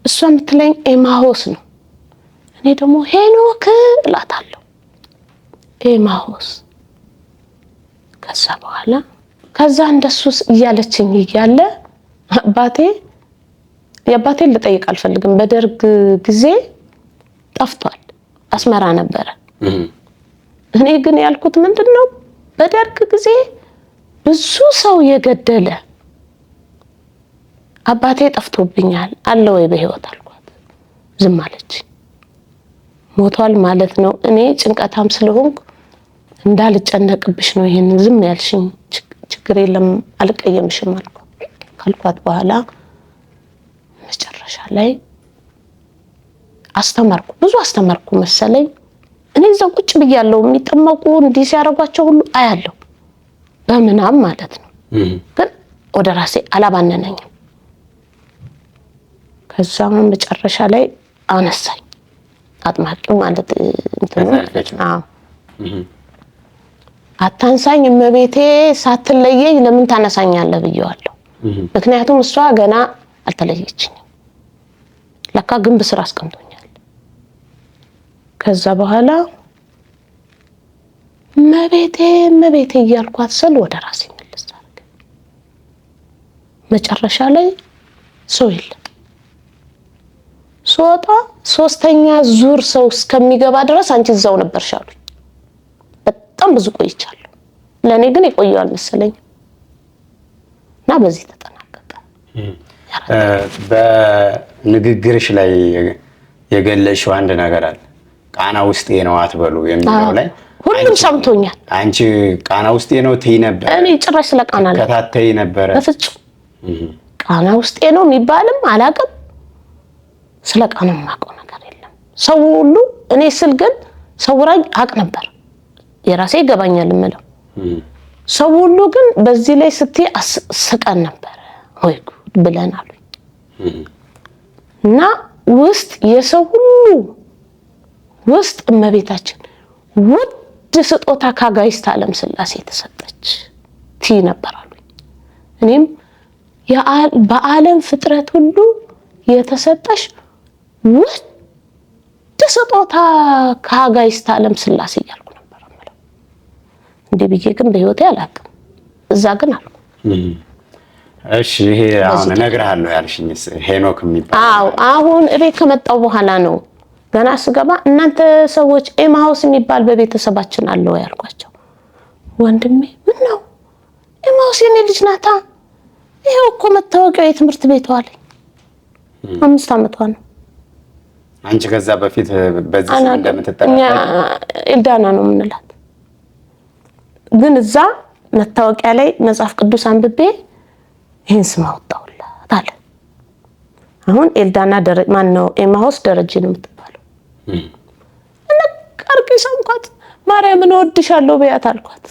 እሷ የምትለኝ ኤማሆስ ነው። እኔ ደግሞ ሄኖክ እላታለሁ። ኤማሆስ። ከዛ በኋላ እንደሱስ እያለችኝ እያለ የአባቴን ልጠይቅ አልፈልግም። በደርግ ጊዜ ጠፍቷል፣ አስመራ ነበረ። እኔ ግን ያልኩት ምንድነው በደርግ ጊዜ ብዙ ሰው የገደለ አባቴ ጠፍቶብኛል አለ ወይ በህይወት አልኳት። ዝም አለች። ሞቷል ማለት ነው። እኔ ጭንቀታም ስለሆንኩ እንዳልጨነቅብሽ ነው ይሄን ዝም ያልሽኝ። ችግር የለም አልቀየምሽም ካልኳት በኋላ መጨረሻ ላይ ብዙ አስተማርኩ መሰለኝ። እኔ እዛው ቁጭ ብያለሁ። የሚጠመቁ እንዲህ ሲያደርጓቸው ሁሉ አያለሁ በምናም ማለት ነው። ግን ወደ ራሴ አላባነነኝም። ከዛ መጨረሻ ላይ አነሳኝ። አጥማቂው ማለት ነው። አታንሳኝ እመቤቴ ሳትለየኝ ለምን ታነሳኛለህ ብየዋለሁ። ምክንያቱም እሷ ገና አልተለየችኝም። ለካ ግንብ ስራ አስቀምጦኛል። ከዛ በኋላ እመቤቴ እያልኳት ስል ወደ ራሴ መልስ አደረገ። መጨረሻ ላይ ሰው የለም። ስወጣ 3ኛ ዙር ሰው እስከሚገባ ድረስ አንቺ እዛው ነበርሽ አሉኝ። በጣም ብዙ ቆይቻለሁ። ለኔ ግን የቆየው አልመሰለኝም እና በዚህ ተጠናቀቀ። በንግግርሽ ላይ የገለሽው አንድ ነገር አለ። ቃና ውስጤ ነው አትበሉ የሚለው ላይ ሁሉም ሰምቶኛል። አንቺ ቃና ውስጤ ነው ትይ ነበር? እኔ ጭራሽ ስለ ቃና ላይ ከታተይ ነበር? በፍጹም ቃና ውስጤ ነው የሚባልም አላውቅም። ስለ ቃና የማውቀው ነገር የለም። ሰው ሁሉ እኔ ስል ግን ሰውራኝ አውቅ ነበር። የራሴ ይገባኛል የምለው ሰው ሁሉ ግን በዚህ ላይ ስትይ ስቀን ነበር ወይ ጉድ ብለን አሉኝ። እና ውስጥ የሰው ሁሉ ውስጥ እመቤታችን ውድ ስጦታ ከአጋዕዝተ ዓለም ሥላሴ የተሰጠች ቲ ነበር አሉኝ። እኔም በዓለም ፍጥረት ሁሉ የተሰጠሽ ውድ ስጦታ ከአጋዕዝተ ዓለም ሥላሴ እያልኩ ነበር የምለው። እንዲህ ብዬ ግን በህይወቴ አላውቅም። እዛ ግን አልኩ። እሺ ይሄ አሁን እነግርሃለሁ ያልሽኝስ ሄኖክ የሚባል? አዎ አሁን እቤት ከመጣሁ በኋላ ነው። ገና ስገባ እናንተ ሰዎች ኤማሆስ የሚባል በቤተሰባችን አለው ያልኳቸው። ወንድሜ ምን ነው ኤማሆስ የኔ ልጅ ናታ፣ ይሄው እኮ መታወቂያው የትምህርት ቤቷ አለኝ። 5 ዓመቷ ነው። አንቺ ከዛ በፊት በዚህ ስም እንደምትጠራ ኤልዳና ነው የምንላት። ግን እዛ መታወቂያ ላይ መጽሐፍ ቅዱስ አንብቤ ይሄን ስም አወጣሁላት አለ። አሁን ኤልዳና ማን ነው ኤማሆስ ደረጀ ነው የምትባለው። እና ቀርቂ ሰምኳት። ማርያምን እወድሻለሁ በያት አልኳት።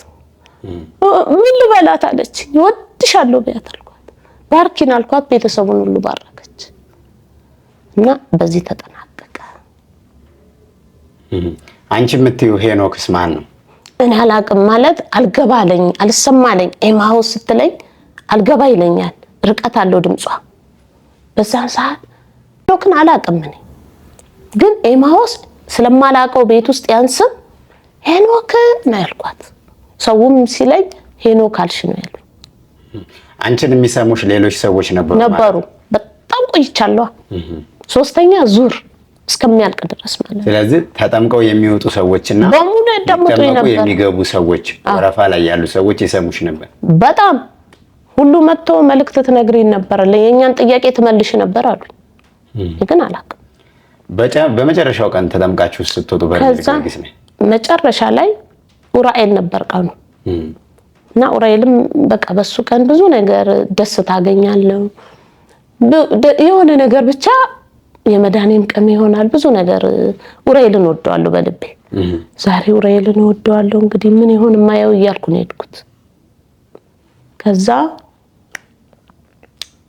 ምን ልበላት አለች። እወድሻለሁ በያት አልኳት። ባርኪን አልኳት። ቤተሰቡን ሁሉ ባረከች እና በዚህ ተጠናቀቀ። አንቺ የምትይው ሄኖክስ ማን ነው? እኔ አላቅም ማለት አልገባለኝ አልሰማለኝ። ኤማሆስ ስትለኝ አልገባ ይለኛል። ርቀት አለው ድምጿ። በዛን ሰዓት ሄኖክን አላቅም። እኔ ግን ኤማሆስ ስለማላቀው ቤት ውስጥ ያንስም ሄኖክ ነው ያልኳት። ሰውም ሲለኝ ሄኖክ አልሽ ነው ያሉኝ። አንቺን የሚሰሙሽ ሌሎች ሰዎች ነበሩ? በጣም ቆይቻለሁ። 3ኛ ዙር እስከሚያልቅ ድረስ ማለት። ስለዚህ ተጠምቀው የሚወጡ ሰዎችና በሙሉ ያዳምጡኝ ነበር። የሚገቡ ሰዎች ወረፋ ላይ ያሉ ሰዎች ይሰሙሽ ነበር? በጣም ሁሉ መጥቶ መልእክት ትነግሪኝ ነበር፣ ለየኛን ጥያቄ ትመልሽ ነበር አሉኝ። ግን አላውቅም። በመጨረሻው ቀን ተጠምቃችሁ ስትወጡ በርግስ ነው መጨረሻ ላይ ኡራኤል ነበር ቀኑ እና ኡራኤልም በቃ በሱ ቀን ብዙ ነገር ደስ ታገኛለሁ። የሆነ ነገር ብቻ የመዳኔም ቀን ይሆናል። ብዙ ነገር ኡራኤልን ወደዋለሁ በልቤ። ዛሬ ኡራኤልን ወደዋለሁ እንግዲህ ምን ይሆን የማየው እያልኩ ነው የሄድኩት። ከዛ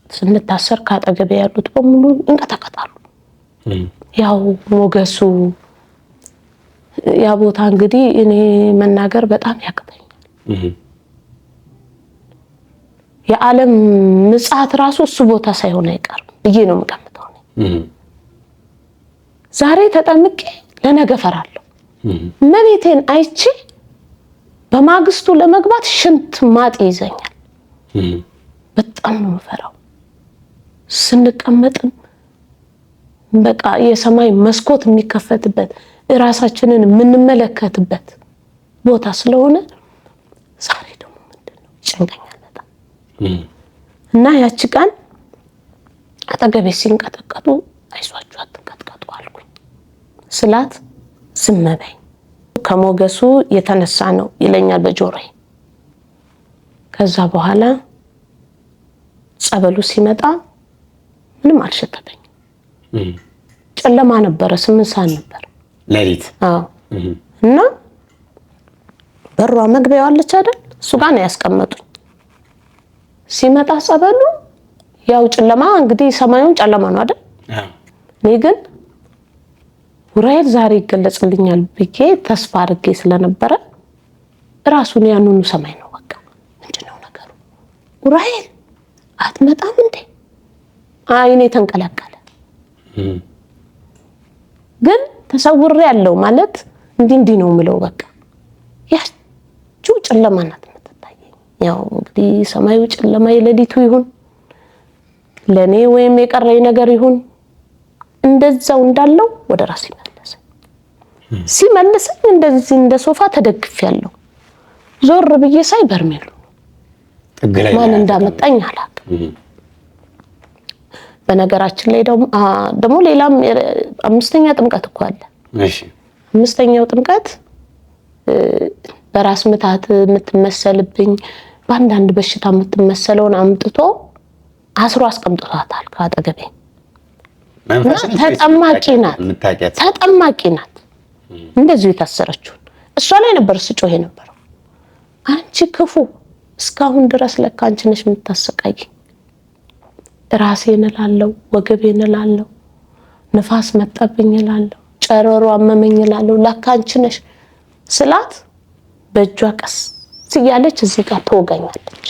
ስንታሰር ካጠገቤ ያሉት በሙሉ እንቀጠቀጣሉ። ያው ሞገሱ ያ ቦታ እንግዲህ እኔ መናገር በጣም ያቅተኛል። የዓለም ምጽአት ራሱ እሱ ቦታ ሳይሆን አይቀርም ብዬ ነው የምቀምጠው። ዛሬ ተጠምቄ ለነገ ፈራለሁ። እመቤቴን አይቼ በማግስቱ ለመግባት ሽንት ማጥ ይዘኛል። በጣም ነው የምፈራው። ስንቀመጥም በቃ የሰማይ መስኮት የሚከፈትበት ራሳችንን የምንመለከትበት ቦታ ስለሆነ ዛሬ ደግሞ ምንድነው ጭንቀኛል በጣም እና ያቺ ቀን አጠገቤ ሲንቀጠቀጡ አይዟችሁ አትንቀጥቀጡ አልኩኝ ስላት ዝም በይ ከሞገሱ የተነሳ ነው ይለኛል በጆሮዬ። ከዛ በኋላ ጸበሉ ሲመጣ ምንም አልሸተተኝም። ጨለማ ነበረ፣ 8 ሰዓት ነበር ሌሊት። አዎ እና በሯ መግቢያው አለች አይደል? እሱ ጋር ነው ያስቀመጡኝ። ሲመጣ ጸበሉ ያው ጨለማ እንግዲህ ሰማዩን ጨለማ ነው አይደል? እኔ ግን ኡራኤል ዛሬ ይገለጽልኛል ብዬ ተስፋ አድርጌ ስለነበረ ራሱን ያንኑ ሰማይ ነው በቃ ምንድነው ነገሩ? ኡራኤል አትመጣም እንዴ? አይኔ ተንቀለቀለ። ግን ተሰውሬ ያለው ማለት እንዲህ ነው ምለው በቃ ያቺው ጨለማ ናት የምትታየኝ። ያው እንግዲህ ሰማዩ ጨለማ የሌሊቱ ይሁን ለኔ ወይም የቀረኝ ነገር ይሁን እንደዛው እንዳለው ወደ ራሴ መለሰኝ። ሲመልሰኝ እንደዚህ እንደ ሶፋ ተደግፌያለሁ። ዞር ብዬ ሳይ በርሜሉ ማን እንዳመጣኝ አላውቅም። በነገራችን ላይ ደግሞ ሌላም 5ኛ ጥምቀት እኮ አለ። እሺ 5ኛው ጥምቀት በራስ ምታት የምትመሰልብኝ በአንዳንድ በሽታ የምትመሰለውን አምጥቶ አስሮ አስቀምጦታል ካጠገቤ። ተጠማቂ ናት እንደዚህ የታሰረችው እሷ ላይ ነበር ስጮህ የነበረው። አንቺ ክፉ እስካሁን ድረስ ለካ አንቺ ነሽ የምታሰቃይ። ራሴን እላለሁ፣ ወገቤን እላለሁ፣ ንፋስ መጣብኝ እላለሁ፣ ጨረሮ አመመኝ እላለሁ። ለካ አንቺ ነሽ ስላት በእጇ ቀስ እያለች እዚህ ጋር ትወጋኛለች፣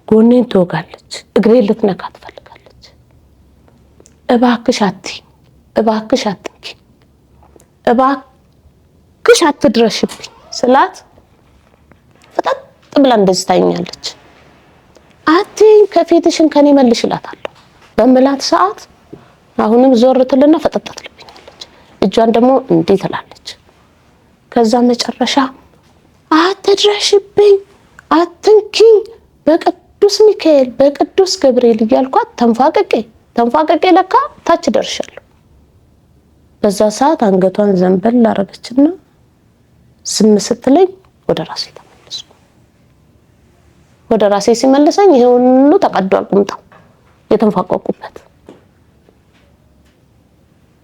ጎኔን ትወጋለች፣ እግሬን ልትነካ ትፈልጋለች። እባክሽ አትይ፣ እባክሽ አትንኪ፣ እባክሽ አትድረሽብኝ ስላት ፈጠጥ ብላ እንደዚህ ታይኛለች። አትይኝ ከፊትሽን ከኔ መልሽላታለሁ በመላት ሰዓት አሁንም ዞር ትልና ፈጠጥ ትልብኛለች። እጇን ደግሞ እንዴት ትላለች። ከዛ መጨረሻ አትድረሽብኝ፣ አትንኪኝ በቅዱስ ሚካኤል በቅዱስ ገብርኤል እያልኳት ተንፋቀቄ ለካ ታች ደርሻለሁ። በዛ ሰዓት አንገቷን ዘንበል አረገችና ዝም ስትለኝ ወደ ራሴ ተመለስኩ። ወደ ራሴ ሲመለሰኝ ይሄ ሁሉ ተቀዷል ቁምጣው የተንፋቀቁበት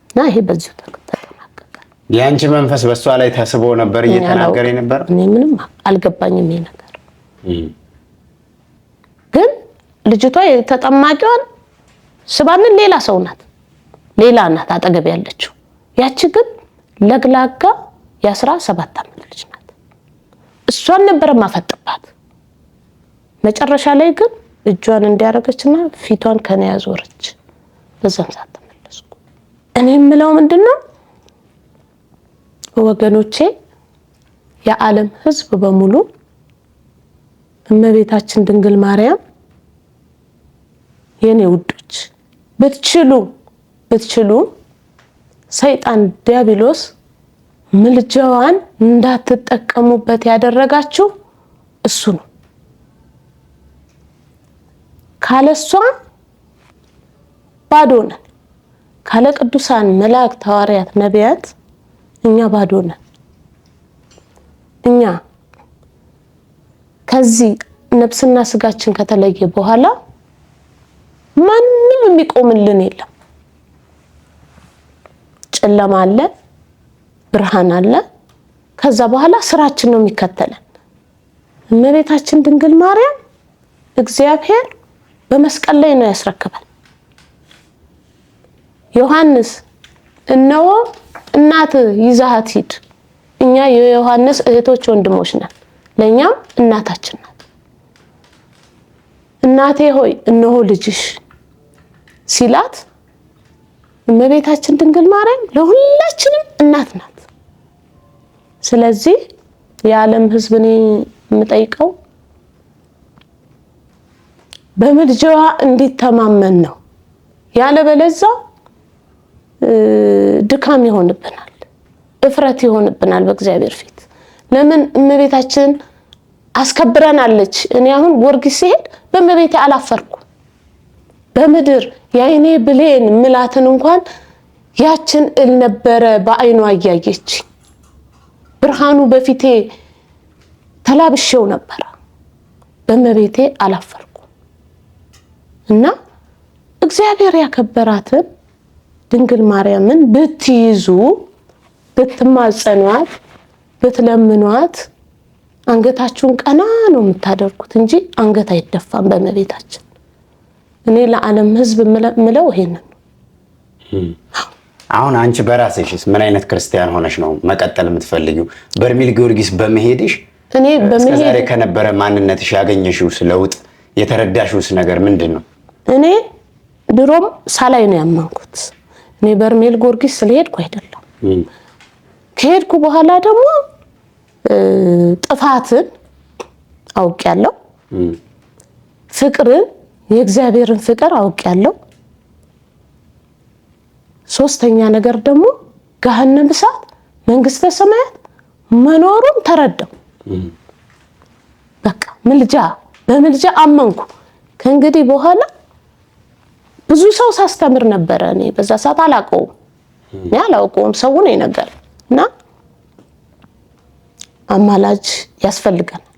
እና ይሄ በዚሁ ተጠናቀቀ። ያንቺ መንፈስ በሷ ላይ ተስቦ ነበር እየተናገረ ነበር። እኔ ምንም አልገባኝም ይሄ ነገር። ግን ልጅቷ የተጠማቂዋን ስባንን ሌላ ሰው ናት፣ ሌላ ናት አጠገብ ያለችው። ያቺ ግን ለግላጋ የ17 ዓመት ልጅ ናት። እሷን ነበር ማፈጥባት። መጨረሻ ላይ ግን እጇን እንዲያረገችና ፊቷን ከኔ ያዞረች። በዛም ሰዓት ተመለስኩ። እኔ የምለው ምንድነው ወገኖቼ፣ የዓለም ሕዝብ በሙሉ እመቤታችን ድንግል ማርያም የኔ ውዶች ብትችሉ ሰይጣን ዲያብሎስ ምልጃዋን እንዳትጠቀሙበት ያደረጋችሁ እሱ ነው። ካለሷ ባዶ ነን። ካለ ቅዱሳን መላእክት፣ ሐዋርያት፣ ነቢያት እኛ ባዶ ነን። እኛ ከዚህ ነፍስና ስጋችን ከተለየ በኋላ ማንም የሚቆምልን የለም። ጨለማ አለ፣ ብርሃን አለ። ከዛ በኋላ ስራችን ነው የሚከተለን። እመቤታችን ድንግል ማርያም እግዚአብሔር በመስቀል ላይ ነው ያስረከበን። ዮሐንስ እነሆ እናት ይዛሃት ሂድ። እኛ የዮሐንስ እህቶች ወንድሞች ነን፣ ለኛም እናታችን ናት። እናቴ ሆይ እነሆ ልጅሽ ሲላት እመቤታችን ድንግል ማርያም ለሁላችንም እናት ናት። ስለዚህ የዓለም ሕዝብ እኔ የምጠይቀው በምልጃዋ እንዲተማመን ነው። ያለበለዚያ ድካም ይሆንብናል፣ እፍረት ይሆንብናል በእግዚአብሔር ፊት። ለምን እመቤታችን አስከብረናለች። እኔ አሁን ጊዮርጊስ ሲሄድ በእመቤቴ አላፈርኩም። በምድር የዓይኔ ብሌን ምላትን እንኳን ያችን እል ነበረ በዓይኗ እያየች ብርሃኑ በፊቴ ተላብሼው ነበር። በእመቤቴ አላፈርኩም እና እግዚአብሔር ያከበራትን ድንግል ማርያምን ብትይዙ፣ ብትማጸኗት፣ ብትለምኗት አንገታችሁን ቀና ነው የምታደርጉት እንጂ አንገት አይደፋም በእመቤታችን። እኔ ለዓለም ሕዝብ ምለው ይሄንን ነው። አሁን አንቺ በራስሽስ ምን አይነት ክርስቲያን ሆነሽ ነው መቀጠል የምትፈልጊው? በርሜል ጊዮርጊስ በመሄድሽ እኔ እስከዛሬ ከነበረ ማንነትሽ ያገኘሽውስ ለውጥ የተረዳሽውስ ነገር ምንድን ነው? እኔ ድሮም ሳላይ ነው ያመንኩት። እኔ በርሜል ጊዮርጊስ ስለሄድኩ አይደለም። ከሄድኩ በኋላ ደግሞ ጥፋትን አውቄያለሁ፣ ፍቅርን፣ የእግዚአብሔርን ፍቅር አውቄያለሁ። ሶስተኛ ነገር ደግሞ ገሃነመ እሳት መንግስተ ሰማያት መኖሩን ተረዳው። በቃ በምልጃ አመንኩ። ከእንግዲህ በኋላ ብዙ ሰው ሳስተምር ነበረ። እኔ በዛ ሰዓት አላውቀውም፣ ሰው ነው የነገረኝ። እና አማላጅ ያስፈልገናል።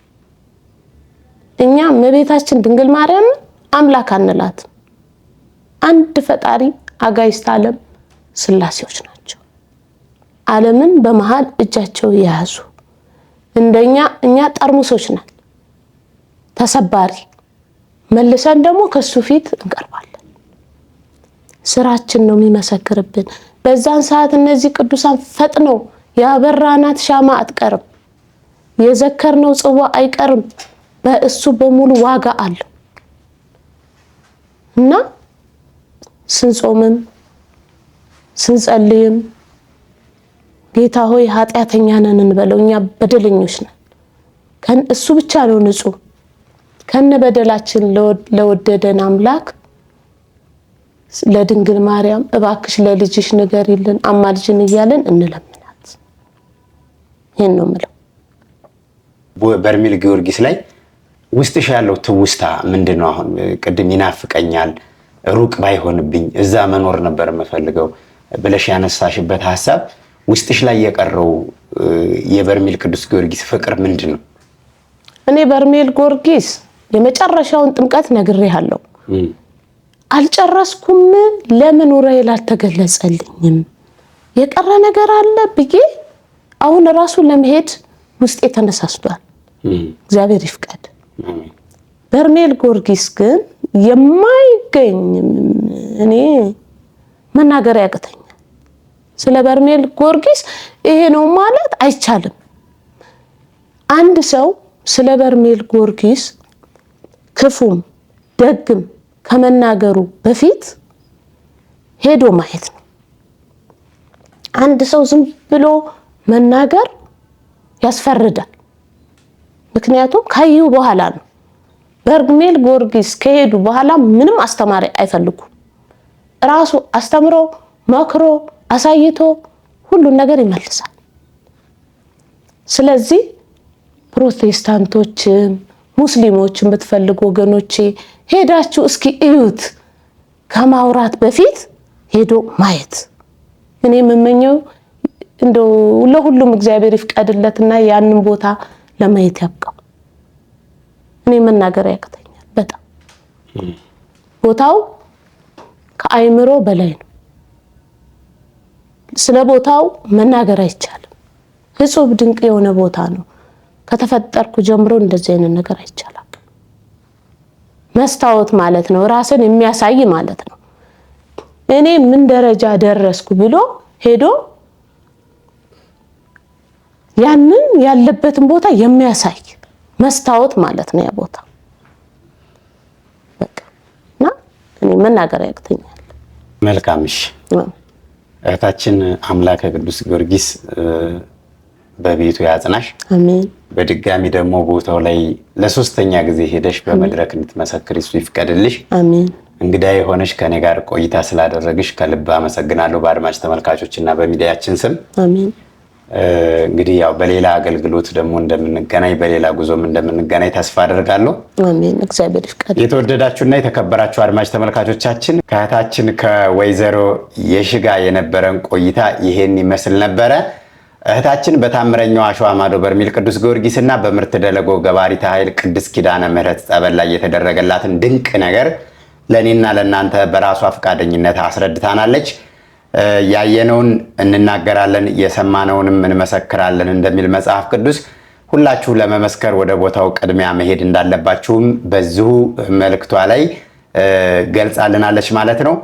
እኛ እመቤታችን ድንግል ማርያም አምላክ አንላትም። አንድ ፈጣሪ አጋዕዝተ ዓለም ሥላሴዎች ናቸው። ዓለምን በመሃል እጃቸው የያዙ እንደኛ እኛ ጠርሙሶች ነን፣ ተሰባሪ። መልሰን ደግሞ ከሱ ፊት እንቀርባለን። ስራችን ነው የሚመሰክርብን። በዛን ሰዓት እነዚህ ቅዱሳን ፈጥነው ያበራናት ሻማ አትቀርም፣ የዘከርነው ጽዋ አይቀርም። በእሱ በሙሉ ዋጋ አለው እና ስንጾምም ስንጸልይም ጌታ ሆይ ኃጢአተኛ ነን እንበለው። እኛ በደለኞች ነን። እሱ ብቻ ነው ንጹህ። ከነ በደላችን ለወደደን አምላክ ለድንግል ማርያም እባክሽ ለልጅሽ ንገሪልን አማልጅን እያለን እንለምናት። ይሄን ነው የምለው። በርሜል ጊዮርጊስ ላይ ውስጥሽ ያለው ትውስታ ምንድነው? አሁን ቅድም ይናፍቀኛል፣ ሩቅ ባይሆንብኝ እዛ መኖር ነበር የምፈልገው ብለሽ ያነሳሽበት ሐሳብ ውስጥሽ ላይ የቀረው የበርሜል ቅዱስ ጊዮርጊስ ፍቅር ምንድነው? እኔ በርሜል ጊዮርጊስ የመጨረሻውን ጥምቀት ነግሬሃለሁ። አልጨረስኩም። ለምን ኡራኤል አልተገለጸልኝም? የቀረ ነገር አለ ብዬ አሁን ራሱ ለመሄድ ውስጤ ተነሳስቷል። እግዚአብሔር ይፍቀድ። በርሜል ጊዮርጊስ ግን የማይገኝ እኔ መናገር ያቅተኛል። ስለ በርሜል ጊዮርጊስ ይሄ ነው ማለት አይቻልም። አንድ ሰው ስለ በርሜል ጊዮርጊስ ክፉም ደግም ከመናገሩ በፊት ሄዶ ማየት ነው። አንድ ሰው ዝም ብሎ መናገር ያስፈርዳል። ምክንያቱም ካዩ በኋላ ነው። በርሜል ጊዮርጊስ ከሄዱ በኋላ ምንም አስተማሪ አይፈልጉም። ራሱ አስተምሮ መክሮ አሳይቶ ሁሉን ነገር ይመልሳል። ስለዚህ ፕሮቴስታንቶችም ሙስሊሞችም ብትፈልጉ ወገኖቼ ሄዳችሁ እስኪ እዩት። ከማውራት በፊት ሄዶ ማየት እኔ የምመኘው እንደው ለሁሉም እግዚአብሔር ይፍቀድለትና ያንን ቦታ ለማየት ያብቃው። እኔ መናገር ያቅተኛል በጣም ቦታው ከአይምሮ በላይ ነው። ስለ ቦታው መናገር አይቻልም። እጹብ ድንቅ የሆነ ቦታ ነው። ከተፈጠርኩ ጀምሮ እንደዚህ አይነት ነገር አይቻልም። መስታወት ማለት ነው፣ ራስን የሚያሳይ ማለት ነው። እኔ ምን ደረጃ ደረስኩ ብሎ ሄዶ ያንን ያለበትን ቦታ የሚያሳይ መስታወት ማለት ነው ያ ቦታ። በቃ እና እኔ መናገር ያቅተኛል። መልካምሽ እህታችን አምላከ ቅዱስ ጊዮርጊስ በቤቱ ያጽናሽ። አሜን። በድጋሚ ደግሞ ቦታው ላይ ለሶስተኛ ጊዜ ሄደሽ በመድረክ እንድትመሰክሪ እሱ ይፍቀድልሽ። አሜን። እንግዳ የሆነሽ ከኔ ጋር ቆይታ ስላደረግሽ ከልብ አመሰግናለሁ በአድማጭ ተመልካቾች እና በሚዲያችን ስም። አሜን። እንግዲህ ያው በሌላ አገልግሎት ደግሞ እንደምንገናኝ በሌላ ጉዞም እንደምንገናኝ ተስፋ አደርጋለሁ። አሜን። እግዚአብሔር ይፍቀድ። የተወደዳችሁና የተከበራችሁ አድማጭ ተመልካቾቻችን ከእህታችን ከወይዘሮ የሽጋ የነበረን ቆይታ ይሄን ይመስል ነበረ። እህታችን በታምረኛው አሸዋ ማዶ በርሜል ቅዱስ ጊዮርጊስ እና በምርት ደለጎ ገባሪተ ኃይል ቅድስት ኪዳነ ምሕረት ጸበል ላይ የተደረገላትን ድንቅ ነገር ለእኔና ለእናንተ በራሷ ፈቃደኝነት አስረድታናለች። ያየነውን እንናገራለን የሰማነውንም እንመሰክራለን እንደሚል መጽሐፍ ቅዱስ ሁላችሁ ለመመስከር ወደ ቦታው ቅድሚያ መሄድ እንዳለባችሁም በዚሁ መልእክቷ ላይ ገልጻልናለች ማለት ነው።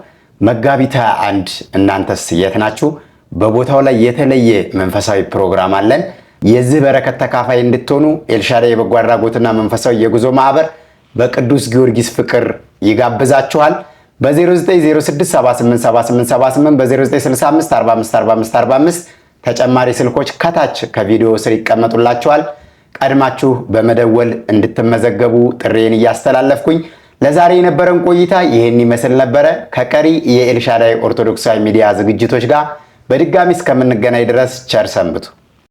መጋቢት 21 እናንተስ የት ናችሁ? በቦታው ላይ የተለየ መንፈሳዊ ፕሮግራም አለን። የዚህ በረከት ተካፋይ እንድትሆኑ ኤልሻዳይ የበጎ አድራጎትና መንፈሳዊ የጉዞ ማህበር በቅዱስ ጊዮርጊስ ፍቅር ይጋብዛችኋል። በ0906787878 በ0965454545 ተጨማሪ ስልኮች ከታች ከቪዲዮ ስር ይቀመጡላችኋል። ቀድማችሁ በመደወል እንድትመዘገቡ ጥሬን እያስተላለፍኩኝ ለዛሬ የነበረን ቆይታ ይህን ይመስል ነበረ። ከቀሪ የኤልሻዳይ ኦርቶዶክሳዊ ሚዲያ ዝግጅቶች ጋር በድጋሚ እስከምንገናኝ ድረስ ቸር ሰንብቱ።